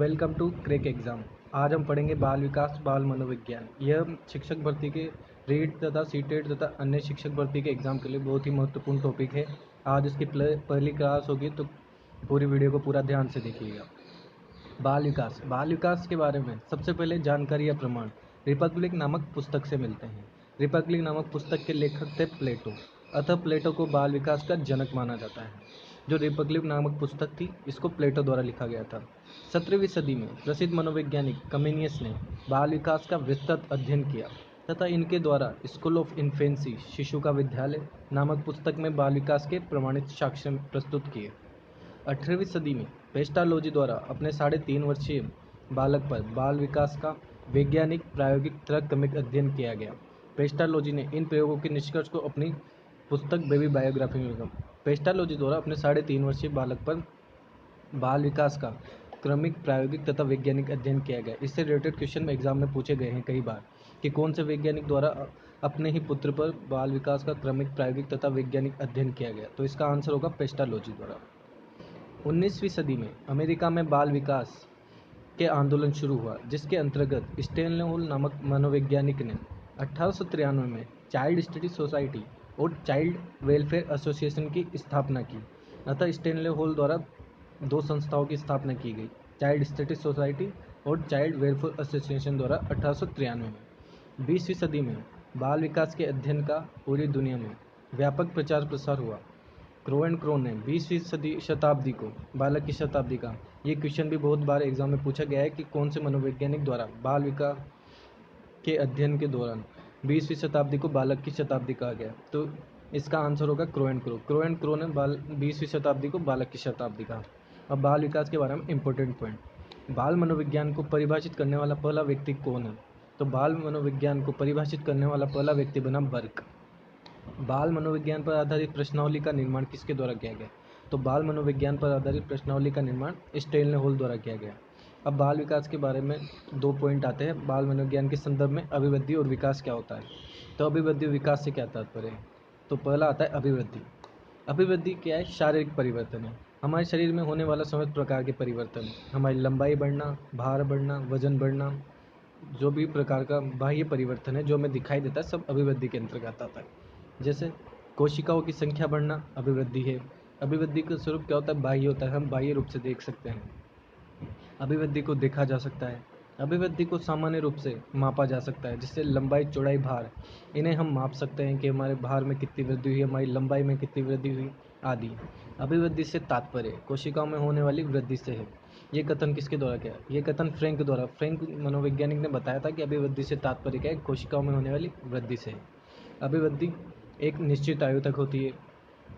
Welcome to crack exam. आज हम पढ़ेंगे बाल विकास बाल मनोविज्ञान। यह शिक्षक भर्ती के रीट तथा सीटेट तथा अन्य शिक्षक भर्ती के एग्ज़ाम के लिए बहुत ही महत्वपूर्ण टॉपिक है। आज इसकी पहली क्लास होगी, तो पूरी वीडियो को पूरा ध्यान से देखिएगा। बाल विकास के बारे में सबसे पहले जानकारी या प्रमाण रिपब्लिक नामक पुस्तक से मिलते हैं। रिपब्लिक नामक पुस्तक के लेखक थे प्लेटो, अतः प्लेटो को बाल विकास का जनक माना जाता है। जो रिपब्लिक नामक पुस्तक थी, इसको प्लेटो द्वारा लिखा गया था। 17वीं सदी में प्रसिद्ध मनोवैज्ञानिक कमेनियस ने बाल विकास का विस्तृत अध्ययन किया तथा इनके द्वारा स्कूल ऑफ इन्फेंसी शिशु का विद्यालय नामक पुस्तक में बाल विकास के प्रमाणित साक्ष्य प्रस्तुत किए। 18वीं सदी में पेस्टालोजी द्वारा अपने 3.5 वर्षीय बालक पर बाल विकास का वैज्ञानिक प्रायोगिक तर्कमिक अध्ययन किया गया। पेस्टालोजी ने इन प्रयोगों के निष्कर्ष को अपनी पुस्तक बेबी बायोग्राफी में लिखा। पेस्टालोजी द्वारा अपने 3.5 वर्षीय बालक पर बाल विकास का क्रमिक प्रायोगिक तथा वैज्ञानिक अध्ययन किया गया। इससे रिलेटेड क्वेश्चन एग्जाम में पूछे गए हैं कई बार कि कौन से वैज्ञानिक द्वारा अपने ही पुत्र पर बाल विकास का क्रमिक प्रायोगिक तथा वैज्ञानिक अध्ययन किया गया, तो इसका आंसर होगा पेस्टालोजी द्वारा। 19वीं सदी में अमेरिका में बाल विकास के आंदोलन शुरू हुआ, जिसके अंतर्गत स्टैनले हॉल नामक मनोवैज्ञानिक ने 1893 में चाइल्ड स्टडी सोसाइटी और चाइल्ड वेलफेयर एसोसिएशन की स्थापना की। अतः स्टैनले हॉल द्वारा 2 संस्थाओं की स्थापना की गई, चाइल्ड स्टडी सोसाइटी और चाइल्ड वेलफेयर एसोसिएशन द्वारा 1893 में। 20वीं सदी में बाल विकास के अध्ययन का पूरी दुनिया में व्यापक प्रचार प्रसार हुआ। क्रो एंड क्रो ने 20वीं शताब्दी को बालक की शताब्दी का, ये क्वेश्चन भी बहुत बार एग्जाम में पूछा गया है कि कौन से मनोवैज्ञानिक द्वारा बाल विकास के अध्ययन के दौरान 20वीं शताब्दी को बालक की शताब्दी कहा गया, तो इसका आंसर होगा crow and crow. Crow and crow ने 20वीं शताब्दी को बालक की शताब्दी कहा। अब बाल विकास के बारे में इंपॉर्टेंट पॉइंट, बाल मनोविज्ञान को परिभाषित करने वाला पहला व्यक्ति कौन है? तो बाल मनोविज्ञान को परिभाषित करने वाला पहला व्यक्ति बना बर्क। बाल मनोविज्ञान पर आधारित प्रश्नावली का निर्माण किसके द्वारा किया गया? तो बाल मनोविज्ञान पर आधारित प्रश्नावली का निर्माण स्टैनले हॉल द्वारा किया गया। अब बाल विकास के बारे में 2 पॉइंट आते हैं। बाल मनोविज्ञान के संदर्भ में अभिवृद्धि और विकास क्या होता है? तो अभिवृद्धि और विकास से क्या तात्पर्य है? तो पहला आता है अभिवृद्धि। अभिवृद्धि क्या है? शारीरिक परिवर्तन है। हमारे शरीर में होने वाला समस्त प्रकार के परिवर्तन, हमारी लंबाई बढ़ना, भार बढ़ना, वजन बढ़ना, जो भी प्रकार का बाह्य परिवर्तन है जो हमें दिखाई देता है, सब अभिवृद्धि के अंतर्गत आता है। जैसे कोशिकाओं की संख्या बढ़ना अभिवृद्धि है। अभिवृद्धि का स्वरूप क्या होता है? बाह्य होता है, हम बाह्य रूप से देख सकते हैं। अभिवृद्धि को देखा जा सकता है। अभिवृद्धि को सामान्य रूप से मापा जा सकता है, जिससे लंबाई, चौड़ाई, भार, इन्हें हम माप सकते हैं कि हमारे भार में कितनी वृद्धि हुई, हमारी लंबाई में कितनी वृद्धि हुई आदि। अभिवृद्धि से तात्पर्य कोशिकाओं में होने वाली वृद्धि से है। ये कथन किसके द्वारा किया? ये कथन फ्रैंक द्वारा, फ्रैंक मनोवैज्ञानिक ने बताया था कि अभिवृद्धि से तात्पर्य क्या है? कोशिकाओं में होने वाली वृद्धि से है। अभिवृद्धि एक निश्चित आयु तक होती है।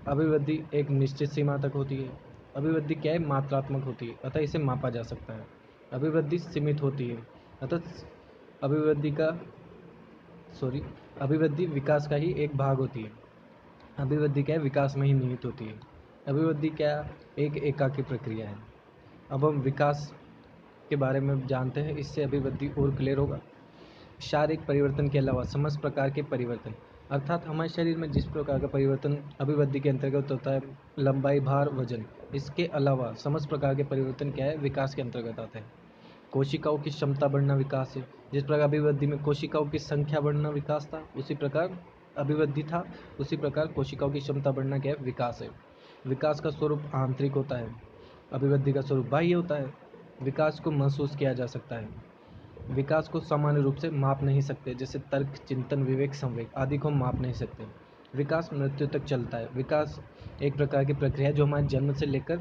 अभिवृद्धि एक निश्चित सीमा तक होती है। अभिवृद्धि क्या है? मात्रात्मक होती है, अतः इसे मापा जा सकता है। अभिवृद्धि सीमित होती है, अतः अभिवृद्धि विकास का ही एक भाग होती है। अभिवृद्धि क्या है? विकास में ही निहित होती है। अभिवृद्धि क्या? एक एकाकी प्रक्रिया है। अब हम विकास के बारे में जानते हैं, इससे अभिवृद्धि और क्लियर होगा। शारीरिक परिवर्तन के अलावा समस्त प्रकार के परिवर्तन, अर्थात हमारे शरीर में जिस प्रकार का परिवर्तन अभिवृद्धि के अंतर्गत होता है, लंबाई, भार, वजन, इसके अलावा समस्त प्रकार के परिवर्तन क्या है? विकास के अंतर्गत आते हैं। कोशिकाओं की क्षमता बढ़ना विकास है। जिस प्रकार अभिवृद्धि में कोशिकाओं की संख्या बढ़ना विकास था, उसी प्रकार अभिवृद्धि था, उसी प्रकार कोशिकाओं की क्षमता बढ़ना क्या है? विकास है। विकास का स्वरूप आंतरिक होता है, अभिवृद्धि का स्वरूप बाह्य होता है। विकास को महसूस किया जा सकता है। विकास को सामान्य रूप से माप नहीं सकते, जैसे तर्क, चिंतन, विवेक, संवेग आदि को माप नहीं सकते। विकास मृत्यु तक चलता है। विकास एक प्रकार की प्रक्रिया है जो हमारे जन्म से लेकर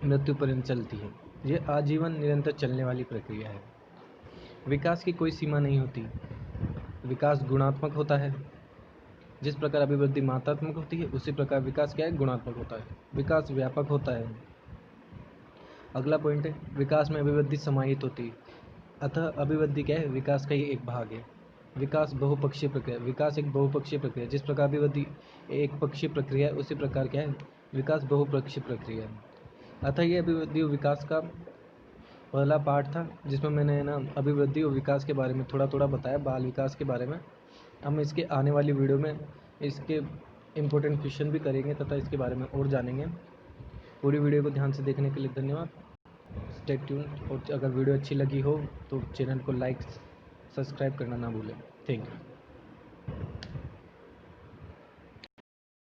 मृत्यु पर्यंत चलती है। ये आजीवन निरंतर चलने वाली प्रक्रिया है। विकास की कोई सीमा नहीं होती। विकास गुणात्मक होता है। जिस प्रकार अभिवृद्धि मात्रात्मक होती है, उसी प्रकार विकास क्या है? गुणात्मक होता है। विकास व्यापक होता है। अगला पॉइंट है, विकास में अभिवृद्धि समाहित होती है, अतः अभिवृद्धि क्या है? विकास का ही एक भाग है। विकास बहुपक्षीय प्रक्रिया, विकास एक बहुपक्षीय प्रक्रिया, जिस प्रकार अभिवृद्धि एक पक्षीय प्रक्रिया है, उसी प्रकार क्या है? विकास बहुपक्षीय प्रक्रिया है। अतः ये अभिवृद्धि और विकास का पहला पार्ट था, जिसमें मैंने अभिवृद्धि और विकास के बारे में थोड़ा थोड़ा बताया, बाल विकास के बारे में। हम इसके आने वाली वीडियो में इसके इम्पोर्टेंट क्वेश्चन भी करेंगे तथा इसके बारे में और जानेंगे। पूरी वीडियो को ध्यान से देखने के लिए धन्यवाद। Stay tune. और अगर वीडियो अच्छी लगी हो तो चैनल को लाइक सब्सक्राइब करना ना भूलें। Thank you.